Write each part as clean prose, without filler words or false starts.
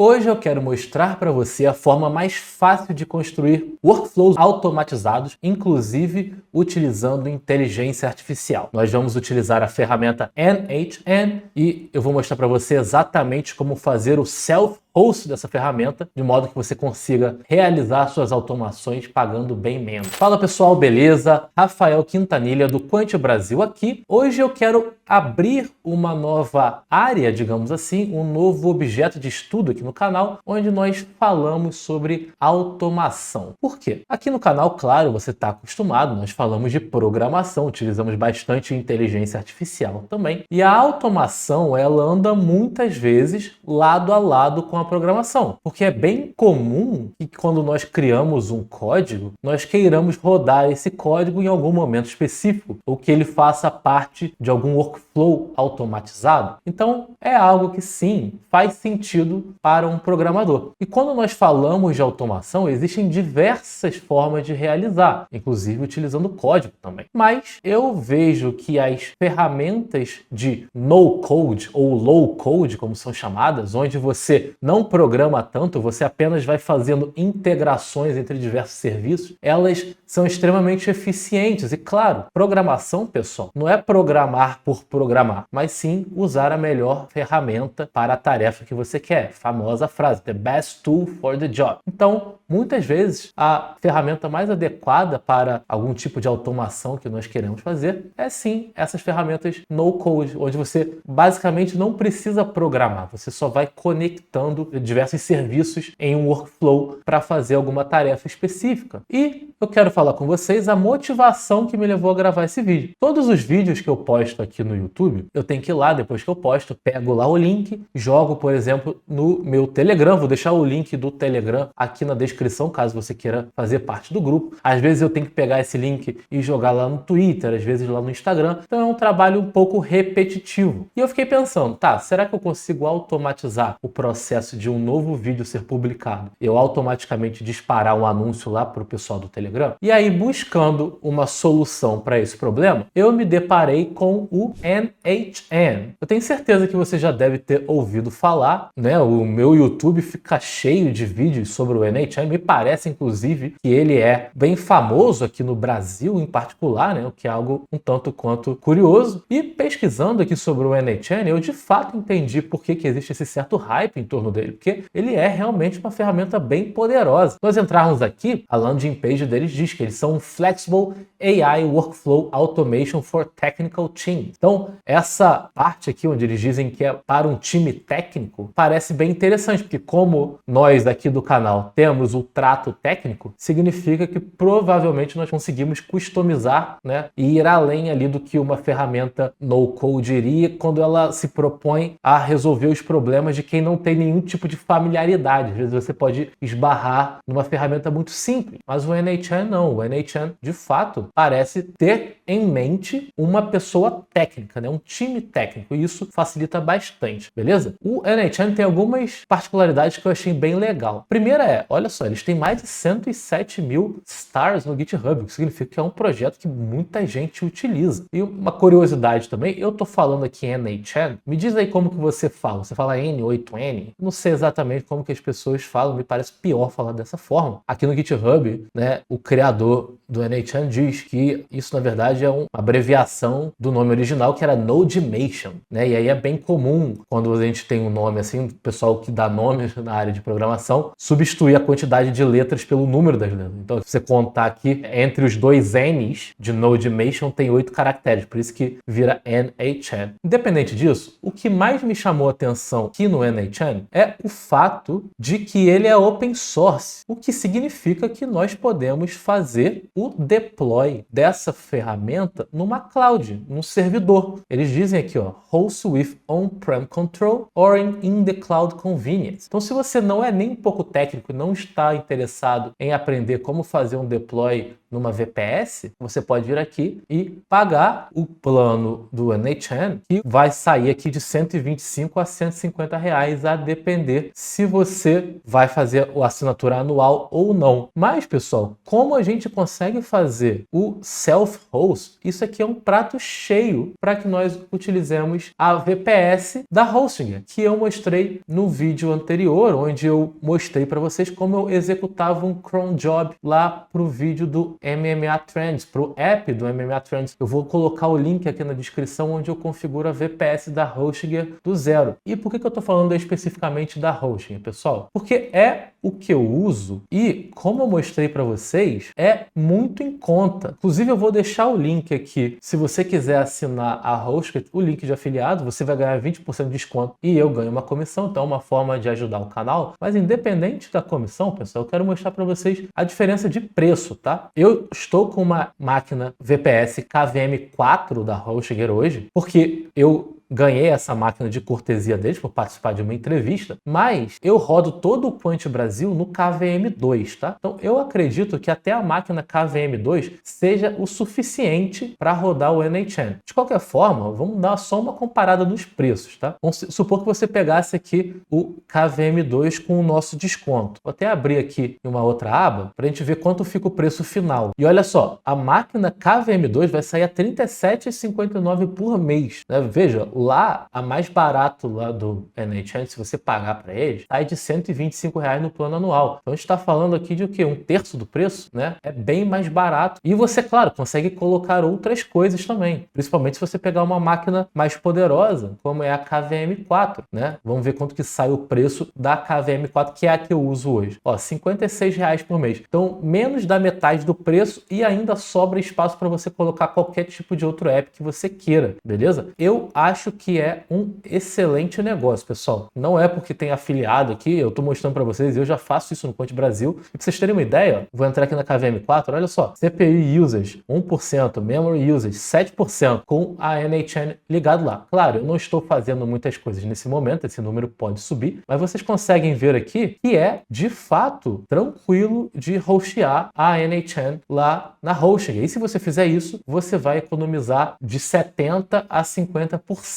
Hoje eu quero mostrar para você a forma mais fácil de construir workflows automatizados, inclusive utilizando inteligência artificial. Nós vamos utilizar a ferramenta n8n e eu vou mostrar para você exatamente como fazer o self-host dessa ferramenta, de modo que você consiga realizar suas automações pagando bem menos. Fala pessoal, beleza? Rafael Quintanilha do Quant Brasil aqui. Hoje eu quero abrir uma nova área, digamos assim, um novo objeto de estudo aqui no canal, onde nós falamos sobre automação. Por quê? Aqui no canal, claro, você está acostumado, nós falamos de programação, utilizamos bastante inteligência artificial também. E a automação, ela anda muitas vezes lado a lado com a programação, porque é bem comum que quando nós criamos um código, nós queiramos rodar esse código em algum momento específico, ou que ele faça parte de algum workflow automatizado. Então, é algo que sim, faz sentido para um programador. E quando nós falamos de automação, existem diversas formas de realizar, inclusive utilizando código também. Mas eu vejo que as ferramentas de no-code ou low-code, como são chamadas, onde você não programa tanto, você apenas vai fazendo integrações entre diversos serviços, elas são extremamente eficientes. E claro, programação, pessoal, não é programar por programar, mas sim usar a melhor ferramenta para a tarefa que você quer. Famosa frase, the best tool for the job. Então, muitas vezes, a ferramenta mais adequada para algum tipo de automação que nós queremos fazer é sim essas ferramentas no-code, onde você basicamente não precisa programar, você só vai conectando diversos serviços em um workflow para fazer alguma tarefa específica. E eu quero falar com vocês a motivação que me levou a gravar esse vídeo. Todos os vídeos que eu posto aqui no YouTube, eu tenho que ir lá, depois que eu posto, pego lá o link, jogo, por exemplo, no meu Telegram. Vou deixar o link do Telegram aqui na descrição, caso você queira fazer parte do grupo. Às vezes eu tenho que pegar esse link e jogar lá no Twitter, às vezes lá no Instagram. Então é um trabalho um pouco repetitivo. E eu fiquei pensando, tá, será que eu consigo automatizar o processo de um novo vídeo ser publicado? Eu automaticamente disparar um anúncio lá para o pessoal do Telegram? E aí, buscando uma solução para esse problema, eu me deparei com o n8n. Eu tenho certeza que você já deve ter ouvido falar, né? O meu YouTube fica cheio de vídeos sobre o n8n. Me parece, inclusive, que ele é bem famoso aqui no Brasil, em particular, né? O que é algo um tanto quanto curioso. E pesquisando aqui sobre o n8n, eu de fato entendi por que existe esse certo hype em torno dele, porque ele é realmente uma ferramenta bem poderosa. Se nós entrarmos aqui, a landing page deles diz que eles são um Flexible AI Workflow Automation for Technical Teams. Então, essa parte aqui onde eles dizem que é para um time técnico, parece bem interessante, porque como nós aqui do canal temos o trato técnico, significa que provavelmente nós conseguimos customizar, né, e ir além ali do que uma ferramenta no-code iria quando ela se propõe a resolver os problemas de quem não tem nenhum tipo de familiaridade. Às vezes você pode esbarrar numa ferramenta muito simples, mas o n8n não. O n8n, de fato, parece ter em mente uma pessoa técnica, né? Um time técnico, e isso facilita bastante, beleza? O n8n tem algumas particularidades que eu achei bem legal. Primeira é, olha só, eles têm mais de 107 mil stars no GitHub, o que significa que é um projeto que muita gente utiliza. E uma curiosidade também, eu tô falando aqui n8n, me diz aí como que você fala. Você fala n8n? Não sei exatamente como que as pessoas falam, me parece pior falar dessa forma. Aqui no GitHub, né, o criador do n8n diz que isso, na verdade, é uma abreviação do nome original, que era Nodemation, né? E aí é bem comum, quando a gente tem um nome assim, o pessoal que dá nome na área de programação, substituir a quantidade de letras pelo número das letras. Então, se você contar aqui, entre os dois N's de Nodemation, tem 8 caracteres, por isso que vira n8n. Independente disso, o que mais me chamou a atenção aqui no n8n é o fato de que ele é open source, o que significa que nós podemos fazer o deploy dessa ferramenta numa cloud, num servidor. Eles dizem aqui, ó, host with on-prem control or in the cloud convenience. Então, se você não é nem um pouco técnico e não está interessado em aprender como fazer um deploy numa VPS, você pode vir aqui e pagar o plano do n8n, que vai sair aqui de 125 a 150 reais, a depender depender se você vai fazer a assinatura anual ou não. Mas, pessoal, como a gente consegue fazer o self-host, isso aqui é um prato cheio para que nós utilizemos a VPS da Hostinger, que eu mostrei no vídeo anterior, onde eu mostrei para vocês como eu executava um cron job lá para o vídeo do MMA Trends, para o app do MMA Trends. Eu vou colocar o link aqui na descrição onde eu configuro a VPS da Hostinger do zero. E por que eu estou falando especificamente da Hostinger, pessoal? Porque é o que eu uso e, como eu mostrei para vocês, é muito em conta. Inclusive, eu vou deixar o link aqui. Se você quiser assinar a Hostinger, o link de afiliado, você vai ganhar 20% de desconto e eu ganho uma comissão. Então, é uma forma de ajudar o canal. Mas, independente da comissão, pessoal, eu quero mostrar para vocês a diferença de preço, tá? Eu estou com uma máquina VPS KVM4 da Hostinger hoje, porque eu ganhei essa máquina de cortesia deles por participar de uma entrevista, mas eu rodo todo o Quant Brasil no KVM2, tá? Então eu acredito que até a máquina KVM2 seja o suficiente para rodar o NHN. De qualquer forma, vamos dar só uma comparada nos preços, tá? Vamos supor que você pegasse aqui o KVM2 com o nosso desconto. Vou até abrir aqui em uma outra aba para a gente ver quanto fica o preço final. E olha só, a máquina KVM2 vai sair a R$ 37,59 por mês, né? Veja, lá, a mais barato lá do NHN, se você pagar para eles, sai de R$ 125 no plano anual. Então a gente está falando aqui de o quê? Um terço do preço, né? É bem mais barato. E você, claro, consegue colocar outras coisas também. Principalmente se você pegar uma máquina mais poderosa, como é a KVM4, né? Vamos ver quanto que sai o preço da KVM4, que é a que eu uso hoje. Ó, R$ 56 por mês. Então, menos da metade do preço e ainda sobra espaço para você colocar qualquer tipo de outro app que você queira, beleza? Eu acho que é um excelente negócio, pessoal. Não é porque tem afiliado aqui, eu estou mostrando para vocês, eu já faço isso no Quant Brasil. E para vocês terem uma ideia, vou entrar aqui na KVM4, olha só, CPU usage 1%, memory usage 7%, com a NHN ligado lá. Claro, eu não estou fazendo muitas coisas nesse momento, esse número pode subir, mas vocês conseguem ver aqui que é, de fato, tranquilo de hostear a NHN lá na Hostinger. E se você fizer isso, você vai economizar de 70% a 50%.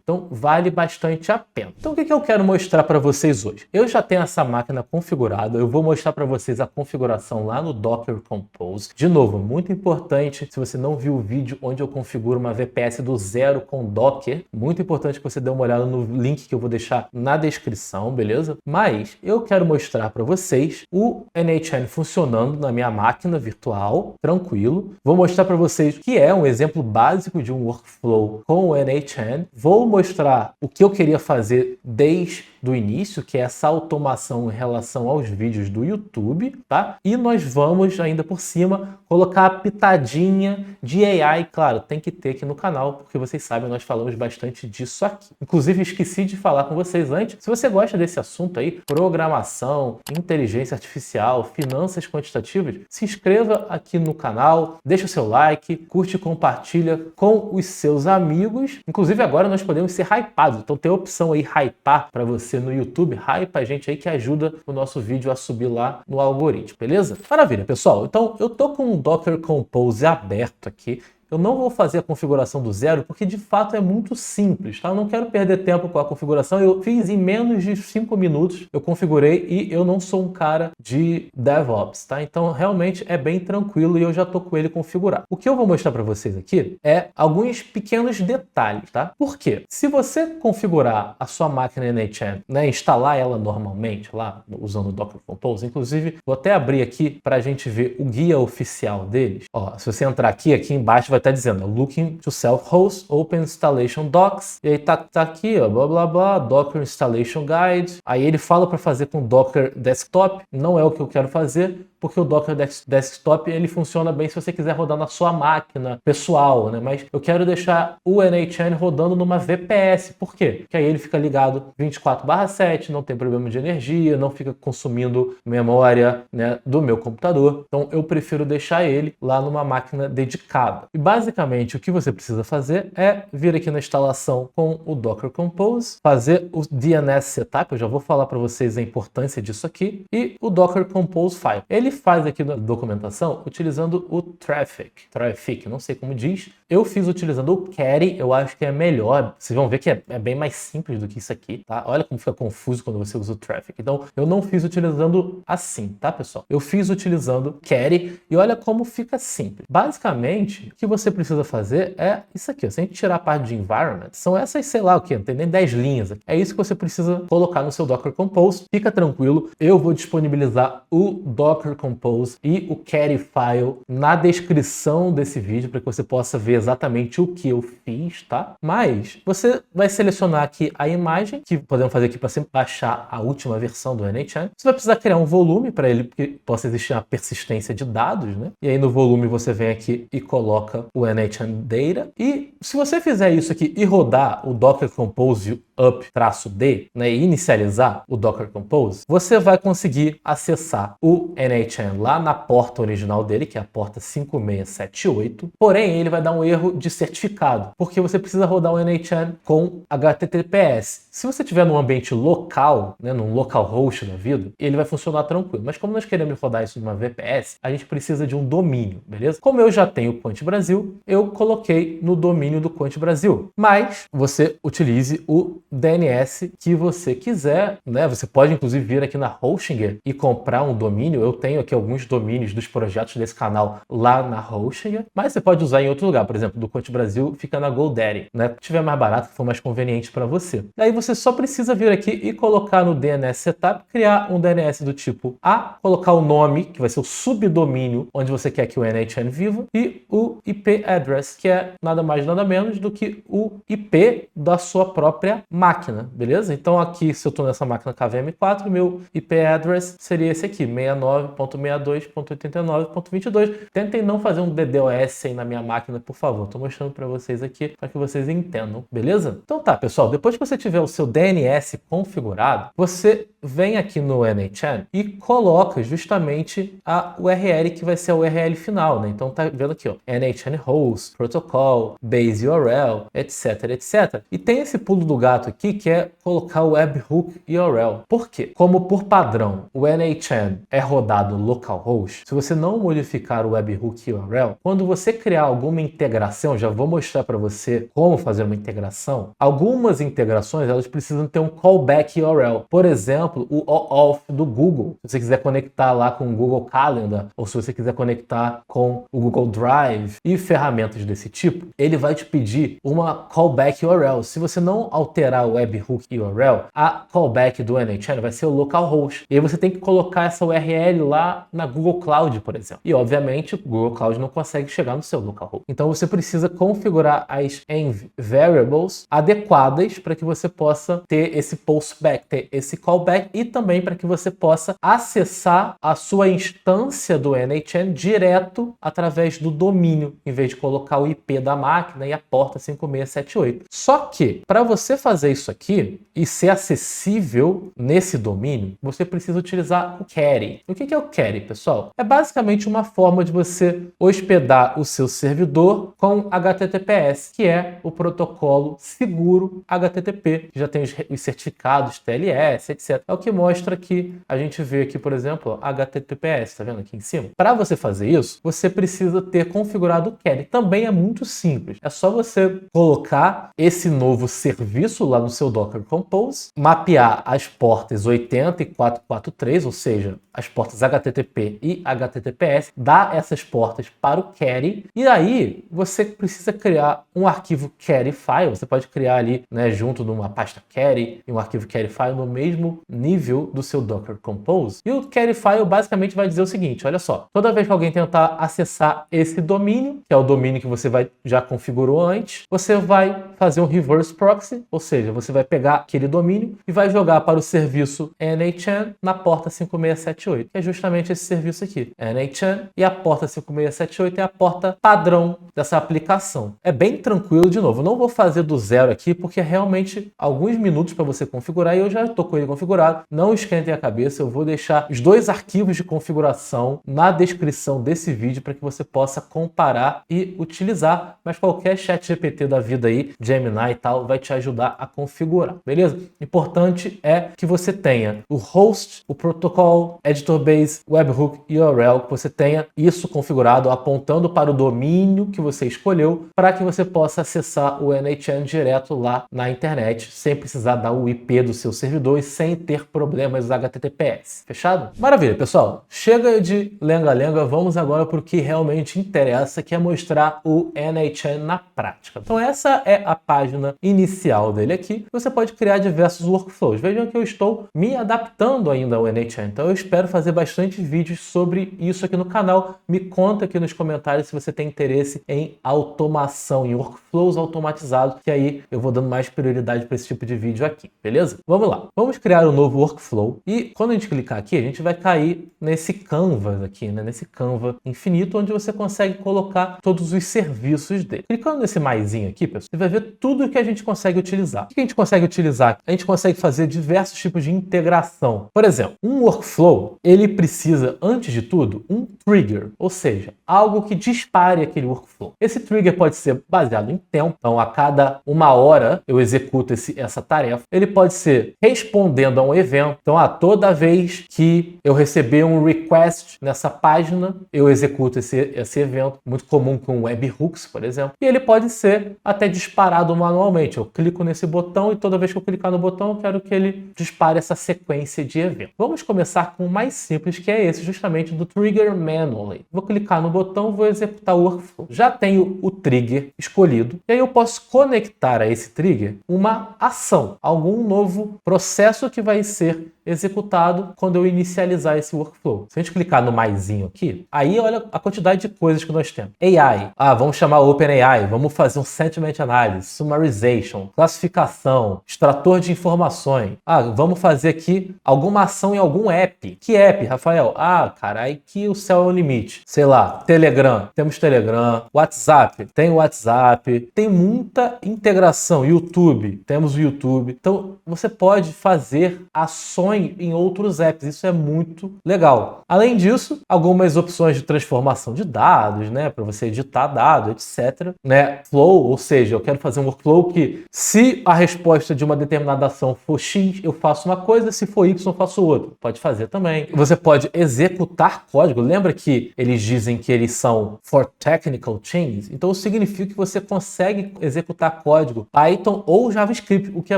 Então, vale bastante a pena. Então, o que eu quero mostrar para vocês hoje? Eu já tenho essa máquina configurada, eu vou mostrar para vocês a configuração lá no Docker Compose. De novo, muito importante, se você não viu o vídeo onde eu configuro uma VPS do zero com Docker, muito importante que você dê uma olhada no link que eu vou deixar na descrição, beleza? Mas eu quero mostrar para vocês o NHN funcionando na minha máquina virtual, tranquilo. Vou mostrar para vocês que é um exemplo básico de um workflow com o NHN. Vou mostrar o que eu queria fazer desde o início, que é essa automação em relação aos vídeos do YouTube, tá? E nós vamos ainda por cima colocar a pitadinha de AI, claro, tem que ter aqui no canal, porque vocês sabem, nós falamos bastante disso aqui. Inclusive, esqueci de falar com vocês antes, se você gosta desse assunto aí, programação, inteligência artificial, finanças quantitativas, se inscreva aqui no canal, deixa o seu like, curte e compartilha com os seus amigos. Inclusive, agora nós podemos ser hypados, então tem a opção aí, hypar para você no YouTube, hypa a gente aí que ajuda o nosso vídeo a subir lá no algoritmo, beleza? Maravilha, pessoal. Então, eu tô com o Docker Compose aberto aqui. Eu não vou fazer a configuração do zero porque de fato é muito simples, tá? Eu não quero perder tempo com a configuração. Eu fiz em menos de 5 minutos, eu configurei e eu não sou um cara de DevOps, tá? Então realmente é bem tranquilo e eu já tô com ele configurado. O que eu vou mostrar para vocês aqui é alguns pequenos detalhes, tá? Por quê? Se você configurar a sua máquina NHN, né, instalar ela normalmente lá usando o Docker Compose, inclusive vou até abrir aqui para a gente ver o guia oficial deles. Ó, se você entrar aqui embaixo vai estar dizendo Looking to Self-Host, Open Installation Docs, e aí tá aqui, ó, blá blá blá, Docker Installation Guide. Aí ele fala para fazer com Docker Desktop, não é o que eu quero fazer, porque o Docker Desktop ele funciona bem se você quiser rodar na sua máquina pessoal, né? Mas eu quero deixar o NHN rodando numa VPS. Por quê? Porque aí ele fica ligado 24/7, não tem problema de energia, não fica consumindo memória, né, do meu computador. Então eu prefiro deixar ele lá numa máquina dedicada. E basicamente o que você precisa fazer é vir aqui na instalação com o Docker Compose, fazer o DNS Setup, eu já vou falar para vocês a importância disso aqui, e o Docker Compose File. Ele ele faz aqui na documentação utilizando o Traffic, não sei como diz. Eu fiz utilizando o Caddy, eu acho que é melhor. Vocês vão ver que é bem mais simples do que isso aqui, tá? Olha como fica confuso quando você usa o Traffic. Então, eu não fiz utilizando assim, tá, pessoal? Eu fiz utilizando Caddy e olha como fica simples. Basicamente, o que você precisa fazer é isso aqui, ó. Se a gente tirar a parte de environment, são essas, sei lá o que, não tem nem 10 linhas aqui. É isso que você precisa colocar no seu Docker Compose. Fica tranquilo, eu vou disponibilizar o Docker Compose e o Caddy file na descrição desse vídeo para que você possa ver exatamente o que eu fiz, tá? Mas você vai selecionar aqui a imagem, que podemos fazer aqui para sempre baixar a última versão do NHN. Você vai precisar criar um volume para ele que possa existir uma persistência de dados, né? E aí no volume você vem aqui e coloca o NHN Data. E se você fizer isso aqui e rodar o Docker Compose up-d, né, e inicializar o Docker Compose, você vai conseguir acessar o NHN lá na porta original dele, que é a porta 5678. Porém, ele vai dar um erro de certificado, porque você precisa rodar o NHN com HTTPS. Se você estiver num ambiente local, né, num localhost da vida, ele vai funcionar tranquilo. Mas como nós queremos rodar isso numa VPS, a gente precisa de um domínio, beleza? Como eu já tenho o Quant Brasil, eu coloquei no domínio do Quant Brasil. Mas você utilize o DNS que você quiser, né? Você pode inclusive vir aqui na Hostinger e comprar um domínio. Eu tenho aqui alguns domínios dos projetos desse canal lá na Hostinger, mas você pode usar em outro lugar. Por exemplo, do Quant Brasil fica na GoDaddy, né? Se tiver mais barato, que for mais conveniente para você. Daí você só precisa vir aqui e colocar no DNS Setup, criar um DNS do tipo A, colocar o nome, que vai ser o subdomínio onde você quer que o NHN viva, e o IP address, que é nada mais nada menos do que o IP da sua própria máquina, beleza? Então aqui, se eu estou nessa máquina KVM4, meu IP address seria esse aqui, 69.62.89.22. Tentem não fazer um DDoS aí na minha máquina, por favor. Estou mostrando para vocês aqui para que vocês entendam, beleza? Então tá, pessoal, depois que você tiver o seu DNS configurado, você vem aqui no NHN e coloca justamente a URL que vai ser a URL final, né? Então tá vendo aqui, ó, NHN host, protocol, base URL, etc, etc. E tem esse pulo do gato aqui que é colocar o webhook URL. Por quê? Como por padrão o NHN é rodado localhost, se você não modificar o webhook URL, quando você criar alguma integração, já vou mostrar para você como fazer uma integração, algumas integrações elas precisam ter um callback URL. Por exemplo, o OAuth do Google. Se você quiser conectar lá com o Google Calendar ou se você quiser conectar com o Google Drive e ferramentas desse tipo, ele vai te pedir uma callback URL. Se você não alterar o webhook URL, a callback do NHN vai ser o localhost. E aí você tem que colocar essa URL lá na Google Cloud, por exemplo. E obviamente o Google Cloud não consegue chegar no seu localhost. Então você precisa configurar as env variables adequadas para que você possa ter esse postback, ter esse callback e também para que você possa acessar a sua instância do NHN direto através do domínio, em vez de colocar o IP da máquina e a porta 5678. Só que, para você fazer isso aqui e ser acessível nesse domínio, você precisa utilizar o Caddy. O que é o Caddy, pessoal? É basicamente uma forma de você hospedar o seu servidor com HTTPS, que é o protocolo seguro HTTP, que já tem os certificados TLS, etc. É o que mostra que a gente vê aqui, por exemplo, HTTPS, tá vendo aqui em cima? Para você fazer isso, você precisa ter configurado o Caddy. Também é muito simples. É só você colocar esse novo serviço lá no seu Docker Compose, mapear as portas 80 e 443, ou seja, as portas HTTP e HTTPS, dar essas portas para o Caddy, e aí você precisa criar um arquivo Caddy file. Você pode criar ali, né, junto de uma pasta Caddy e um arquivo Caddy file no mesmo nível do seu Docker Compose. E o Caddy file basicamente vai dizer o seguinte, olha só, toda vez que alguém tentar acessar esse domínio, que é o domínio que você já configurou antes, você vai fazer um reverse proxy, ou seja, você vai pegar aquele domínio e vai jogar para o serviço NHN na porta 5678, que é justamente esse serviço aqui, NHN, e a porta 5678 é a porta padrão dessa aplicação. É bem tranquilo, de novo, eu não vou fazer do zero aqui, porque é realmente alguns minutos para você configurar e eu já estou com ele configurado. Não esquentem a cabeça, eu vou deixar os dois arquivos de configuração na descrição desse vídeo para que você possa comparar e utilizar, mas qualquer chat GPT da vida aí, Gemini e tal, vai te ajudar a configurar, beleza? Importante é que você tenha o host, o protocol, editor base, webhook e URL, que você tenha isso configurado apontando para o domínio que você escolheu para que você possa acessar o n8n direto lá na internet, sem precisar dar o IP do seu servidor e sem ter problemas HTTPS. Fechado? Maravilha, pessoal. Chega de lenga-lenga, vamos agora para o que realmente interessa, que é mostrar o n8n na prática. Então essa é a página inicial dele aqui. Você pode criar diversos workflows. Vejam que eu estou me adaptando ainda ao n8n, então eu espero fazer bastante vídeos sobre isso aqui no canal. Me conta aqui nos comentários se você tem interesse em automação, em workflows automatizados, que aí eu vou dando mais prioridade para esse tipo de vídeo aqui, beleza? Vamos lá. Vamos criar um novo workflow e quando a gente clicar aqui, a gente vai cair nesse canvas aqui, né? Nesse Canva infinito, onde você consegue colocar todos os serviços dele. Clicando nesse maisinho aqui, pessoal, você vai ver tudo que a gente consegue utilizar. O que a gente consegue utilizar? A gente consegue fazer diversos tipos de integração. Por exemplo, um workflow, ele precisa, antes de tudo, um trigger, ou seja, algo que dispare aquele workflow. Esse trigger pode ser baseado em tempo, então a cada 1 hora eu executo essa tarefa. Ele pode ser respondendo a um evento, então toda vez que eu receber um request nessa página, eu executo esse evento, muito comum com webhooks, por exemplo. E ele pode ser até disparado manualmente. Eu clico nesse botão e toda vez que eu clicar no botão, eu quero que ele dispare essa sequência de eventos. Vamos começar com o mais simples, que é esse, justamente do trigger manually. Vou clicar no botão, vou executar o workflow. Já tenho o trigger escolhido, e aí eu posso conectar a esse trigger uma ação, algum novo processo que vai ser executado quando eu inicializar esse workflow. Se a gente clicar no maisinho aqui, aí olha a quantidade de coisas que nós temos. AI, vamos chamar OpenAI, vamos fazer um sentiment analysis, summarization, classificação, extrator de informações. Vamos fazer aqui alguma ação em algum app. Que app, Rafael? Cara, aí que o céu é o limite. Sei lá, Telegram, temos Telegram, WhatsApp, tem WhatsApp, tem muita integração, YouTube, temos o YouTube. Então, você pode fazer ações em outros apps, isso é muito legal. Além disso, algumas opções de transformação de dados, né, para você editar dados, etc, né, flow, ou seja, eu quero fazer um workflow que se a resposta de uma determinada ação for X, eu faço uma coisa, se for Y, eu faço outra. Pode fazer também. Você pode executar código, lembra que eles dizem que eles são for technical changes? Então significa que você consegue executar código Python ou JavaScript, o que é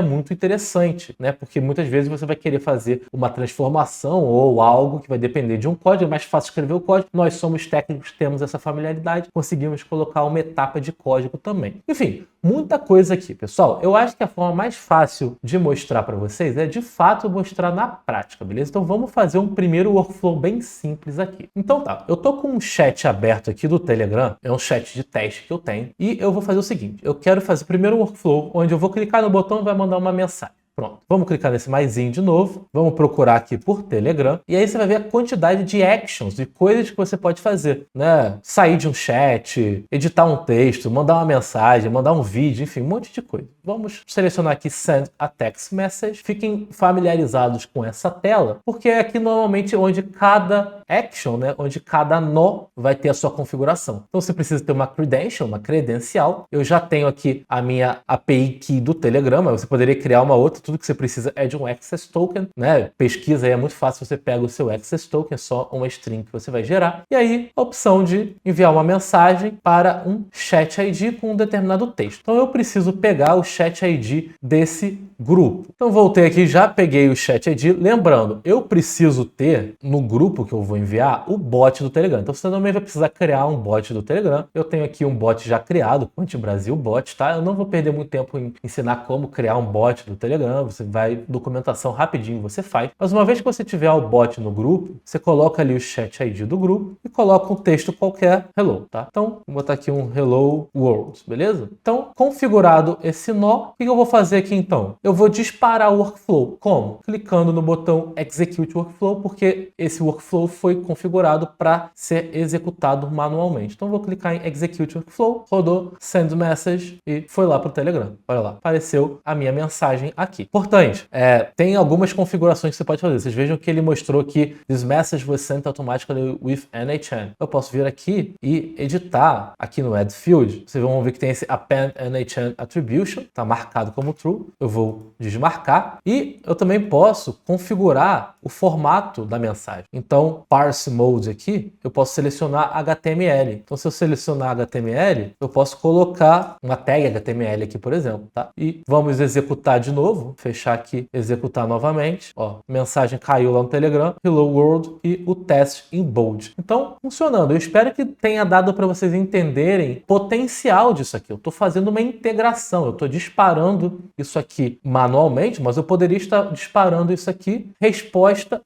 muito interessante, né, porque muitas vezes você vai querer fazer uma transformação ou algo que vai depender de um código, é mais fácil escrever o código. Nós somos técnicos, temos essa familiaridade, conseguimos colocar uma etapa de código também. Enfim, muita coisa aqui, pessoal. Eu acho que a forma mais fácil de mostrar para vocês é de fato mostrar na prática, beleza? Então vamos fazer um primeiro workflow bem simples aqui. Então tá, eu tô com um chat aberto aqui do Telegram, é um chat de teste que eu tenho, e eu vou fazer o seguinte, eu quero fazer primeiro um workflow onde eu vou clicar no botão e vai mandar uma mensagem. Pronto, vamos clicar nesse maisinho de novo, vamos procurar aqui por Telegram, e aí você vai ver a quantidade de actions, de coisas que você pode fazer, né? Sair de um chat, editar um texto, mandar uma mensagem, mandar um vídeo, enfim, um monte de coisa. Vamos selecionar aqui Send a Text Message. Fiquem familiarizados com essa tela, porque é aqui normalmente onde cada action, né, onde cada nó vai ter a sua configuração. Então você precisa ter uma credential, uma credencial. Eu já tenho aqui a minha API Key do Telegram, mas você poderia criar uma outra. Tudo que você precisa é de um Access Token, né? Pesquisa aí é muito fácil, você pega o seu Access Token, é só uma string que você vai gerar. E aí, a opção de enviar uma mensagem para um Chat ID com um determinado texto. Então eu preciso pegar o Chat ID desse grupo. Então voltei aqui, já peguei o Chat ID. Lembrando, eu preciso ter no grupo que eu vou enviar o bot do Telegram. Então você também vai precisar criar um bot do Telegram. Eu tenho aqui um bot já criado, Quanti Brasil Bot, tá? Eu não vou perder muito tempo em ensinar como criar um bot do Telegram. Você vai, documentação rapidinho você faz. Mas uma vez que você tiver o bot no grupo, você coloca ali o Chat ID do grupo e coloca um texto qualquer, hello, tá? Então, vou botar aqui um hello world, beleza? Então, configurado esse nó, o que eu vou fazer aqui então? Eu vou disparar o workflow. Como? Clicando no botão Execute Workflow, porque esse workflow foi configurado para ser executado manualmente. Então, vou clicar em Execute Workflow, rodou Send Message e foi lá para o Telegram. Olha lá, apareceu a minha mensagem aqui. aqui. Importante, tem algumas configurações que você pode fazer. Vocês vejam que ele mostrou que this message was sent automatically with NHN. Eu posso vir aqui e editar aqui no Add Field. Vocês vão ver que tem esse append NHN attribution, tá marcado como true. Eu vou desmarcar e eu também posso configurar o formato da mensagem. Então, parse mode aqui, eu posso selecionar HTML. Então, se eu selecionar HTML, eu posso colocar uma tag HTML aqui, por exemplo, tá? E vamos executar de novo, fechar aqui, executar novamente. Ó, mensagem caiu lá no Telegram, hello world e o teste em bold. Então, funcionando. Eu espero que tenha dado para vocês entenderem o potencial disso aqui. Eu estou fazendo uma integração, eu estou disparando isso aqui manualmente, mas eu poderia estar disparando isso aqui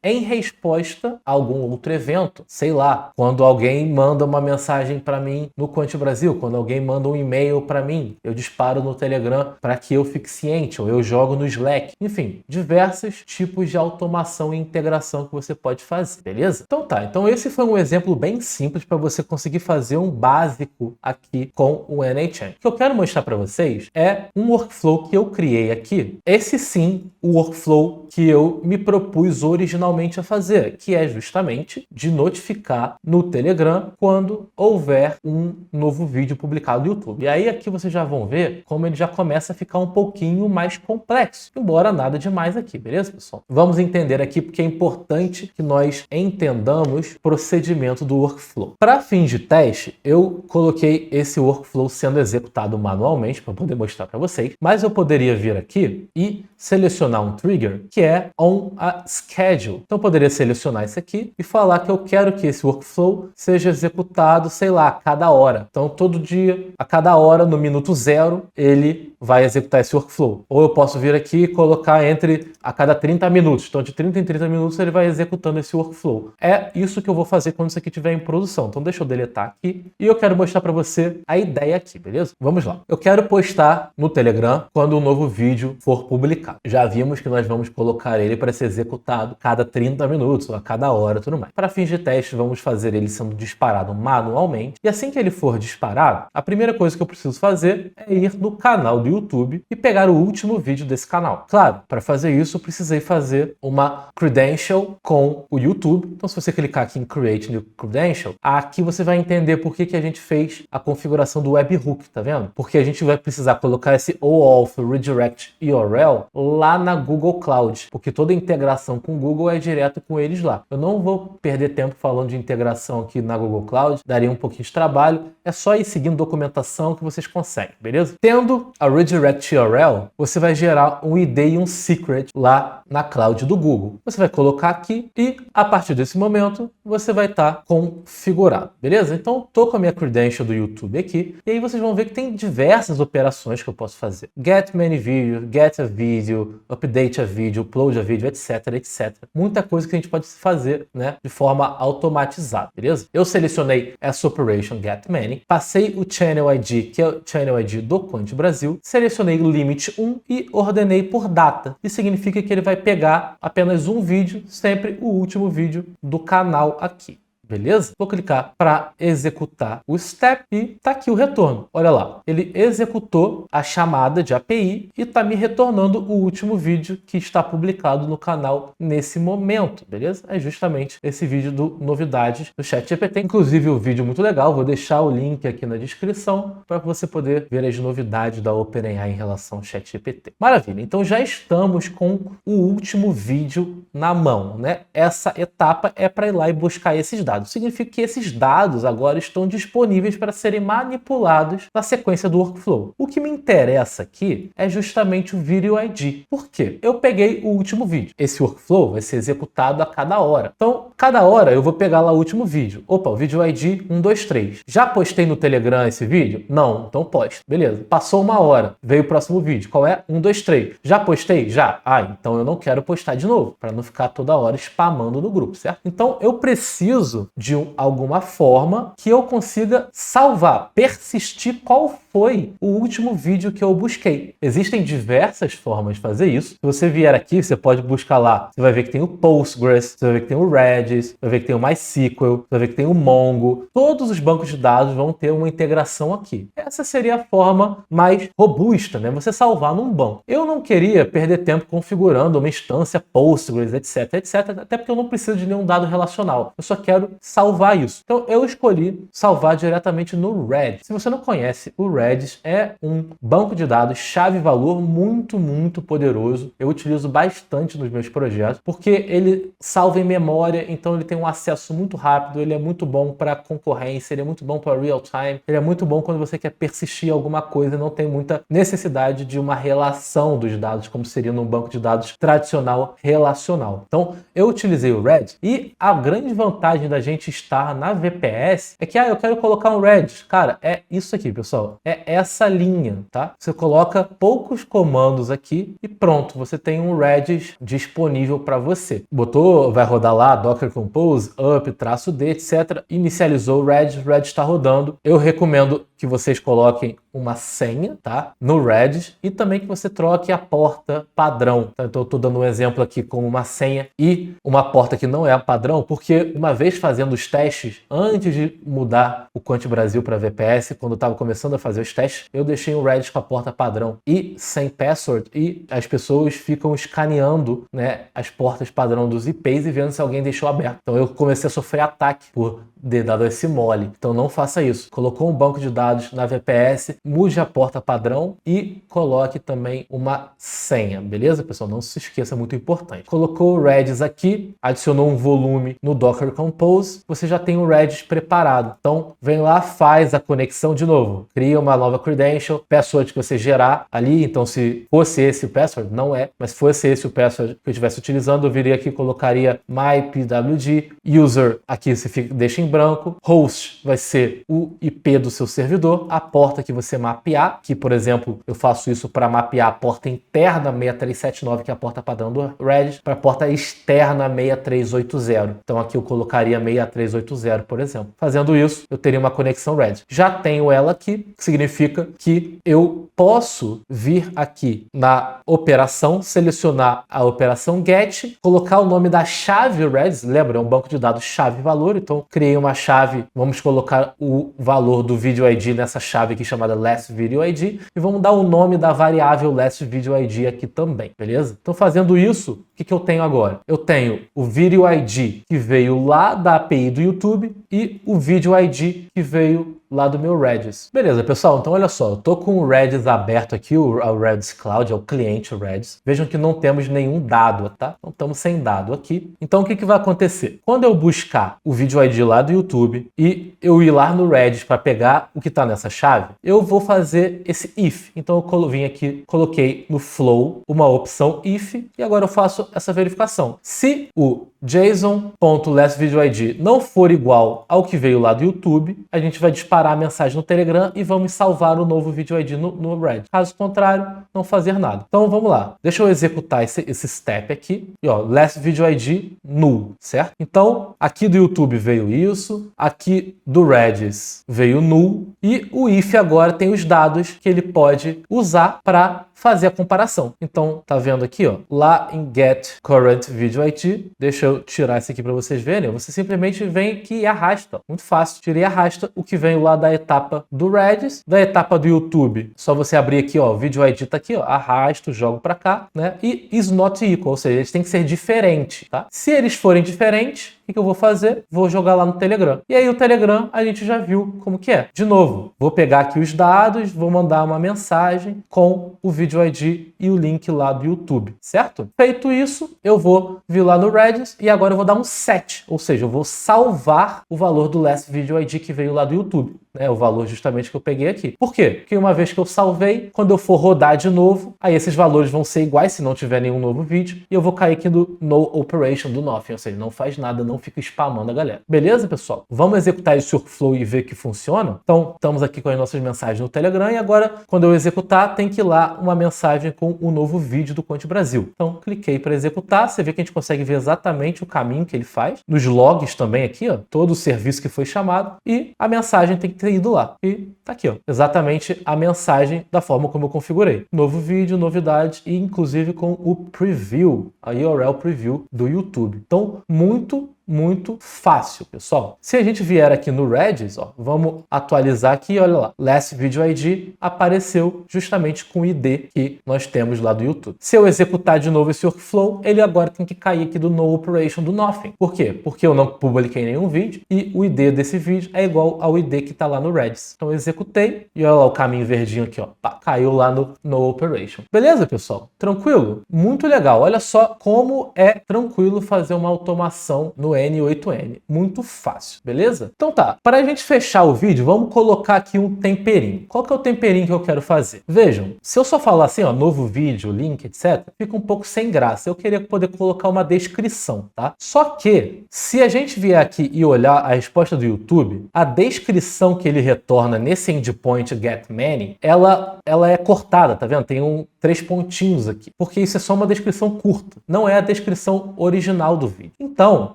em resposta a algum outro evento. Sei lá, quando alguém manda uma mensagem para mim no Quant Brasil, quando alguém manda um e-mail para mim, eu disparo no Telegram para que eu fique ciente, ou eu jogo no Slack. Enfim, diversos tipos de automação e integração que você pode fazer, beleza? Então tá, então esse foi um exemplo bem simples para você conseguir fazer um básico aqui com o NHN. O que eu quero mostrar para vocês é um workflow que eu criei aqui. Esse sim, o workflow que eu me propus originalmente a fazer, que é justamente de notificar no Telegram quando houver um novo vídeo publicado no YouTube. E aí aqui vocês já vão ver como ele já começa a ficar um pouquinho mais complexo, embora nada demais aqui, beleza, pessoal? Vamos entender aqui porque é importante que nós entendamos o procedimento do workflow. Para fins de teste, eu coloquei esse workflow sendo executado manualmente para poder mostrar para vocês, mas eu poderia vir aqui e selecionar um trigger que é on a schedule. Então eu poderia selecionar isso aqui e falar que eu quero que esse workflow seja executado, sei lá, a cada hora. Então todo dia, a cada hora, no minuto zero, ele vai executar esse workflow. Ou eu posso vir aqui e colocar entre a cada 30 minutos. Então de 30 em 30 minutos ele vai executando esse workflow. É isso que eu vou fazer quando isso aqui estiver em produção. Então deixa eu deletar aqui e eu quero mostrar para você a ideia aqui, beleza? Vamos lá. Eu quero postar no Telegram quando um novo vídeo for publicado. Já vimos que nós vamos colocar ele para ser executado cada 30 minutos, ou a cada hora, tudo mais. Para fins de teste, vamos fazer ele sendo disparado manualmente. E assim que ele for disparado, a primeira coisa que eu preciso fazer é ir no canal do YouTube e pegar o último vídeo desse canal. Claro, para fazer isso, eu precisei fazer uma credential com o YouTube. Então, se você clicar aqui em Create New Credential, aqui você vai entender por que a gente fez a configuração do webhook, tá vendo? Porque a gente vai precisar colocar esse OAuth Redirect URL lá na Google Cloud, porque toda integração com o Google é direto com eles lá. Eu não vou perder tempo falando de integração aqui na Google Cloud, daria um pouquinho de trabalho, é só ir seguindo documentação que vocês conseguem, beleza? Tendo a Redirect URL, você vai gerar um ID e um secret lá na cloud do Google. Você vai colocar aqui e, a partir desse momento, você vai estar configurado, beleza? Então, estou com a minha credential do YouTube aqui, e aí vocês vão ver que tem diversas operações que eu posso fazer. Get many videos, get a video, update a video, upload a video, etc, etc. Muita coisa que a gente pode fazer, né, de forma automatizada, beleza? Eu selecionei essa operation get many, passei o channel ID, que é o channel ID do Quant Brasil, selecionei o limit 1 e ordenei por data. Isso significa que ele vai pegar apenas um vídeo, sempre o último vídeo do canal aqui. Beleza? Vou clicar para executar o step e tá aqui o retorno. Olha lá, ele executou a chamada de API e tá me retornando o último vídeo que está publicado no canal nesse momento, beleza? É justamente esse vídeo do novidades do ChatGPT. Inclusive o vídeo muito legal, vou deixar o link aqui na descrição para você poder ver as novidades da OpenAI em relação ao ChatGPT. Maravilha, então já estamos com o último vídeo na mão, né? Essa etapa é para ir lá e buscar esses dados. Significa que esses dados agora estão disponíveis para serem manipulados na sequência do workflow. O que me interessa aqui é justamente o Video ID. Por quê? Eu peguei o último vídeo. Esse workflow vai ser executado a cada hora. Então, cada hora eu vou pegar lá o último vídeo. Opa, o Video ID 123. Já postei no Telegram esse vídeo? Não, então posto. Beleza. Passou uma hora, veio o próximo vídeo. Qual é? 123. Já postei? Já. Ah, então eu não quero postar de novo, para não ficar toda hora spamando no grupo, certo? Então, eu preciso de alguma forma que eu consiga salvar, persistir qual foi o último vídeo que eu busquei. Existem diversas formas de fazer isso. Se você vier aqui, você pode buscar lá. Você vai ver que tem o Postgres, você vai ver que tem o Redis, vai ver que tem o MySQL, vai ver que tem o Mongo. Todos os bancos de dados vão ter uma integração aqui. Essa seria a forma mais robusta, né? Você salvar num banco. Eu não queria perder tempo configurando uma instância Postgres, etc, etc, até porque eu não preciso de nenhum dado relacional. Eu só quero salvar isso. Então eu escolhi salvar diretamente no Redis. Se você não conhece, o Redis é um banco de dados chave-valor muito poderoso. Eu utilizo bastante nos meus projetos, porque ele salva em memória, então ele tem um acesso muito rápido, ele é muito bom para concorrência, ele é muito bom para real time, ele é muito bom quando você quer persistir alguma coisa e não tem muita necessidade de uma relação dos dados, como seria num banco de dados tradicional relacional. Então, eu utilizei o Redis e a grande vantagem da gente estar na VPS é que, eu quero colocar um Redis. Cara, é isso aqui, pessoal. É essa linha, tá? Você coloca poucos comandos aqui e pronto, você tem um Redis disponível para você. Botou, vai rodar lá, Docker Compose, up, -d, etc. Inicializou o Redis está rodando. Eu recomendo que vocês coloquem uma senha, tá? No Redis e também que você troque a porta padrão. Tá? Então eu estou dando um exemplo aqui com uma senha e uma porta que não é a padrão, porque uma vez fazendo os testes, antes de mudar o Quant Brasil para VPS, quando eu estava começando a fazer os testes, eu deixei o Redis com a porta padrão e sem password e as pessoas ficam escaneando, né, as portas padrão dos IPs e vendo se alguém deixou aberto. Então eu comecei a sofrer ataque por ter dado esse mole. Então não faça isso. Colocou um banco de dados na VPS, mude a porta padrão e coloque também uma senha, beleza, pessoal? Não se esqueça, muito importante. Colocou o Redis aqui, adicionou um volume no Docker Compose, você já tem o Redis preparado. Então vem lá, faz a conexão de novo, cria uma nova credential, password que você gerar ali. Então se fosse esse o password, não é, mas se fosse esse o password que eu estivesse utilizando, eu viria aqui e colocaria mypwd, user aqui você deixa em branco, host vai ser o IP do seu servidor, a porta que você mapear, que por exemplo eu faço isso para mapear a porta interna 6379, que é a porta padrão do Redis, para a porta externa 6380. Então aqui eu colocaria 6380, por exemplo. Fazendo isso, eu teria uma conexão Redis. Já tenho ela aqui, que significa que eu posso vir aqui na operação, selecionar a operação GET, colocar o nome da chave Redis, lembra, é um banco de dados chave-valor, então criei uma chave, vamos colocar o valor do Video ID nessa chave aqui chamada Last Video ID e vamos dar o nome da variável Last Video ID aqui também, beleza? Então fazendo isso, o que eu tenho agora? Eu tenho o Video ID que veio lá da API do YouTube e o Video ID que veio lá do meu Redis. Beleza, pessoal? Então olha só, eu tô com o Redis aberto aqui, o Redis Cloud, é o cliente Redis. Vejam que não temos nenhum dado, tá? Então estamos sem dado aqui. Então o que vai acontecer? Quando eu buscar o Video ID lá do YouTube e eu ir lá no Redis para pegar o que está nessa chave, eu vou fazer esse if. Então eu vim aqui, coloquei no flow uma opção if e agora eu faço essa verificação. Se o JSON.lastVideoID não for igual ao que veio lá do YouTube, a gente vai disparar a mensagem no Telegram e vamos salvar o novo Video ID no Redis. Caso contrário, não fazer nada. Então vamos lá. Deixa eu executar esse step aqui. E ó, lastVideoID null, certo? Então aqui do YouTube veio isso, aqui do Redis veio null e o if agora tem os dados que ele pode usar para fazer a comparação. Então, tá vendo aqui, ó, lá em Get Current Video ID, deixa eu tirar isso aqui para vocês verem, você simplesmente vem aqui e arrasta, muito fácil, tirei e arrasta o que veio lá da etapa do Redis, da etapa do YouTube, só você abrir aqui, ó, Video ID tá aqui, ó, arrasto, jogo para cá, né, e is not equal, ou seja, eles têm que ser diferentes, tá? Se eles forem diferentes, o que eu vou fazer? Vou jogar lá no Telegram. E aí o Telegram a gente já viu como que é. De novo, vou pegar aqui os dados, vou mandar uma mensagem com o Video ID e o link lá do YouTube, certo? Feito isso, eu vou vir lá no Redis e agora eu vou dar um set, ou seja, eu vou salvar o valor do Last Video ID que veio lá do YouTube, né? O valor justamente que eu peguei aqui. Por quê? Porque uma vez que eu salvei, quando eu for rodar de novo, aí esses valores vão ser iguais se não tiver nenhum novo vídeo e eu vou cair aqui no No Operation, do Nothing, ou seja, não faz nada, não fica spamando a galera. Beleza, pessoal? Vamos executar esse workflow e ver que funciona? Então, estamos aqui com as nossas mensagens no Telegram e agora, quando eu executar, tem que ir lá uma mensagem com o novo vídeo do Quant Brasil. Então, cliquei para executar, você vê que a gente consegue ver exatamente o caminho que ele faz. Nos logs também aqui, ó, todo o serviço que foi chamado e a mensagem tem que ter ido lá. E tá aqui, ó, exatamente a mensagem da forma como eu configurei. Novo vídeo, novidade e inclusive com o preview, a URL preview do YouTube. Então, muito fácil, pessoal. Se a gente vier aqui no Redis, ó, vamos atualizar aqui, olha lá, Last Video ID apareceu justamente com o ID que nós temos lá do YouTube. Se eu executar de novo esse workflow, ele agora tem que cair aqui do No Operation do Nothing. Por quê? Porque eu não publiquei nenhum vídeo e o ID desse vídeo é igual ao ID que está lá no Redis. Então eu executei e olha lá o caminho verdinho aqui, ó, pá, caiu lá no No Operation. Beleza, pessoal? Tranquilo? Muito legal. Olha só como é tranquilo fazer uma automação no N8N. Muito fácil, beleza? Então tá, para a gente fechar o vídeo, vamos colocar aqui um temperinho. Qual que é o temperinho que eu quero fazer? Vejam, se eu só falar assim, ó, novo vídeo, link, etc., fica um pouco sem graça. Eu queria poder colocar uma descrição, tá? Só que, se a gente vier aqui e olhar a resposta do YouTube, a descrição que ele retorna nesse endpoint getMany, ela é cortada, tá vendo? Tem 3 pontinhos aqui, porque isso é só uma descrição curta, não é a descrição original do vídeo. Então,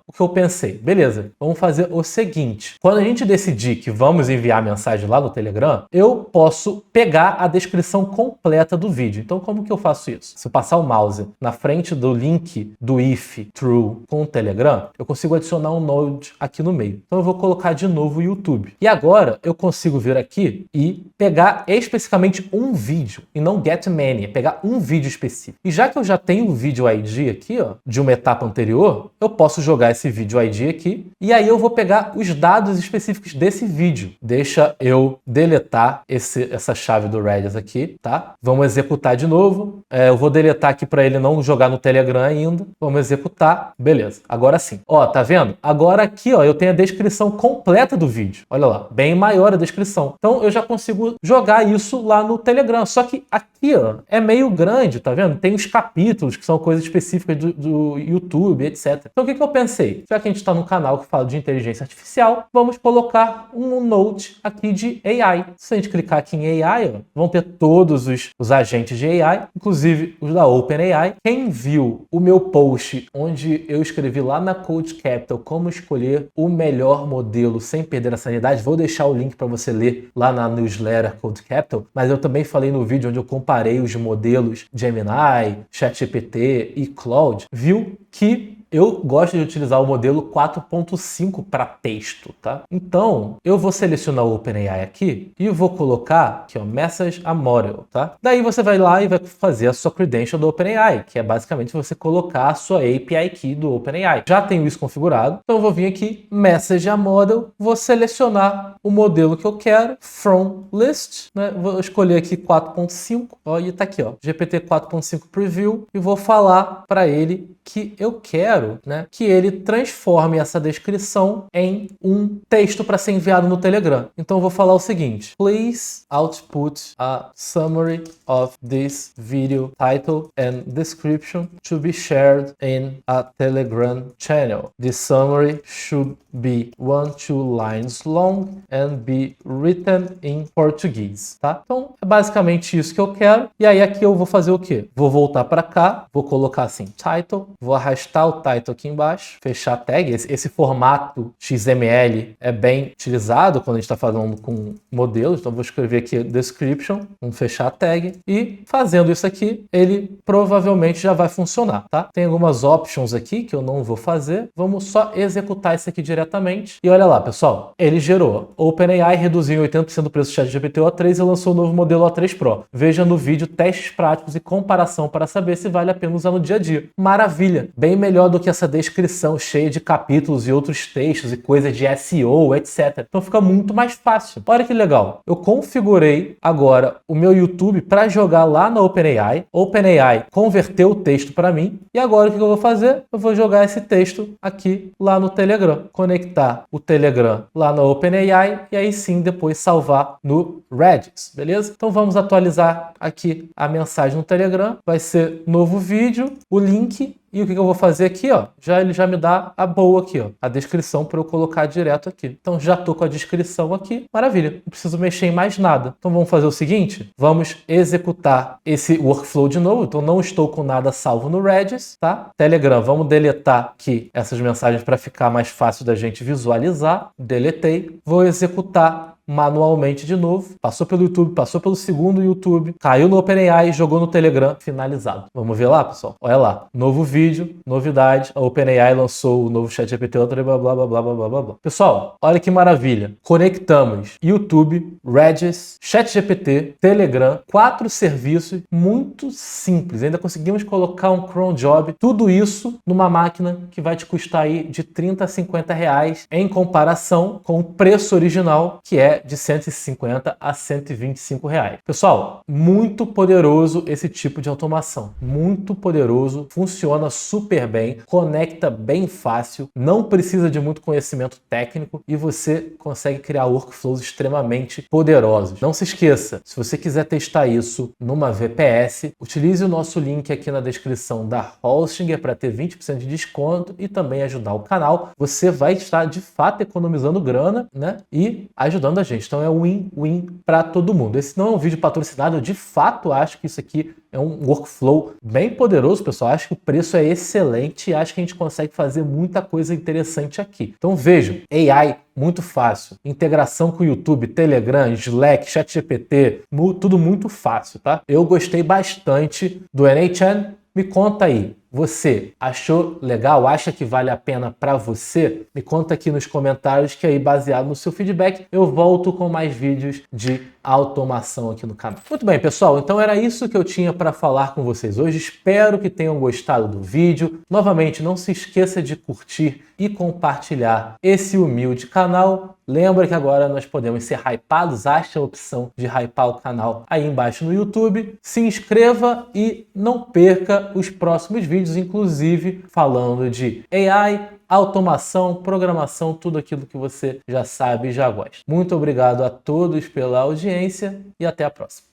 o que eu pensei, beleza, vamos fazer o seguinte, quando a gente decidir que vamos enviar a mensagem lá no Telegram, eu posso pegar a descrição completa do vídeo. Então, como que eu faço isso? Se eu passar o mouse na frente do link do if true com o Telegram, eu consigo adicionar um node aqui no meio. Então, eu vou colocar de novo o YouTube. E agora, eu consigo vir aqui e pegar especificamente um vídeo, e não get many, é pegar um vídeo específico. E já que eu já tenho o vídeo ID aqui, ó, de uma etapa anterior, eu posso jogar esse vídeo ID aqui, e aí eu vou pegar os dados específicos desse vídeo. Deixa eu deletar essa chave do Redis aqui, tá? Vamos executar de novo. Eu vou deletar aqui para ele não jogar no Telegram ainda. Vamos executar. Beleza. Agora sim. Ó, tá vendo? Agora aqui, ó, eu tenho a descrição completa do vídeo. Olha lá, bem maior a descrição. Então eu já consigo jogar isso lá no Telegram. Só que aqui, ó, é meio grande, tá vendo? Tem os capítulos que são coisas específicas do YouTube, etc. Então o que eu pensei? Já que a gente está no canal que fala de inteligência artificial, vamos colocar um note aqui de AI. Se a gente clicar aqui em AI, ó, vão ter todos os agentes de AI, inclusive os da OpenAI. Quem viu o meu post onde eu escrevi lá na Code Capital como escolher o melhor modelo sem perder a sanidade, vou deixar o link para você ler lá na newsletter Code Capital, mas eu também falei no vídeo onde eu comparei os modelos Gemini, ChatGPT e Claude, viu que eu gosto de utilizar o modelo 4.5 para texto, tá? Então, eu vou selecionar o OpenAI aqui e vou colocar aqui, ó, Message a Model, tá? Daí você vai lá e vai fazer a sua credential do OpenAI, que é basicamente você colocar a sua API Key do OpenAI. Já tenho isso configurado, então eu vou vir aqui, Message a Model, vou selecionar o modelo que eu quero, From List, né? Vou escolher aqui 4.5, ó, e tá aqui, ó, GPT 4.5 Preview, e vou falar para ele que eu quero, né, que ele transforme essa descrição em um texto para ser enviado no Telegram. Então eu vou falar o seguinte: Please output a summary of this video title and description to be shared in a Telegram channel. The summary should be 1-2 lines long and be written in Portuguese, tá? Então é basicamente isso que eu quero. E aí aqui eu vou fazer o quê? Vou voltar para cá, vou colocar assim, title, vou arrastar o title aqui embaixo, fechar a tag. Esse formato XML é bem utilizado quando a gente está falando com modelos, então vou escrever aqui description, vamos fechar a tag e fazendo isso aqui, ele provavelmente já vai funcionar, tá? Tem algumas options aqui que eu não vou fazer, vamos só executar isso aqui diretamente e olha lá, pessoal, ele gerou. OpenAI reduziu em 80% do preço do ChatGPT O3 e lançou o novo modelo O3 Pro. Veja no vídeo testes práticos e comparação para saber se vale a pena usar no dia a dia. Maravilha! Bem melhor do que essa descrição cheia de capítulos e outros textos e coisas de SEO, etc. Então fica muito mais fácil. Olha que legal. Eu configurei agora o meu YouTube para jogar lá na OpenAI. OpenAI converteu o texto para mim. E agora o que eu vou fazer? Eu vou jogar esse texto aqui lá no Telegram. Conectar o Telegram lá na OpenAI e aí sim depois salvar no Redis, beleza? Então vamos atualizar aqui a mensagem no Telegram. Vai ser novo vídeo, o link. E o que eu vou fazer aqui, ó? Ele já me dá a boa aqui, ó, a descrição para eu colocar direto aqui. Então já tô com a descrição aqui, maravilha. Não preciso mexer em mais nada. Então vamos fazer o seguinte, vamos executar esse workflow de novo. Então não estou com nada salvo no Redis, tá? Telegram, vamos deletar aqui essas mensagens para ficar mais fácil da gente visualizar. Deletei. Vou executar manualmente de novo, passou pelo YouTube, passou pelo segundo YouTube, caiu no OpenAI, jogou no Telegram, finalizado. Vamos ver lá, pessoal? Olha lá, novo vídeo, novidade, a OpenAI lançou o novo ChatGPT, blá, blá, blá, blá, blá, blá, blá. Pessoal, olha que maravilha. Conectamos YouTube, Regis, ChatGPT, Telegram, 4 serviços muito simples. Ainda conseguimos colocar um cron job, tudo isso numa máquina que vai te custar aí de 30 a 50 reais em comparação com o preço original, que é de 150 a 125 reais. Pessoal, muito poderoso esse tipo de automação. Muito poderoso, funciona super bem, conecta bem fácil, não precisa de muito conhecimento técnico e você consegue criar workflows extremamente poderosos. Não se esqueça, se você quiser testar isso numa VPS, utilize o nosso link aqui na descrição da Hostinger para ter 20% de desconto e também ajudar o canal. Você vai estar de fato economizando grana, né? E ajudando a gente. Então é win-win para todo mundo. Esse não é um vídeo patrocinado, eu de fato acho que isso aqui é um workflow bem poderoso, pessoal. Acho que o preço é excelente e acho que a gente consegue fazer muita coisa interessante aqui. Então vejam, AI muito fácil, integração com o YouTube, Telegram, Slack, ChatGPT, tudo muito fácil, tá? Eu gostei bastante do N8N. Me conta aí, você achou legal? Acha que vale a pena para você? Me conta aqui nos comentários que aí, baseado no seu feedback, eu volto com mais vídeos de automação aqui no canal. Muito bem, pessoal, então era isso que eu tinha para falar com vocês hoje. Espero que tenham gostado do vídeo. Novamente, não se esqueça de curtir e compartilhar esse humilde canal. Lembra que agora nós podemos ser hypados, acha a opção de hypar o canal aí embaixo no YouTube. Se inscreva e não perca os próximos vídeos, inclusive falando de AI, automação, programação, tudo aquilo que você já sabe e já gosta. Muito obrigado a todos pela audiência e até a próxima.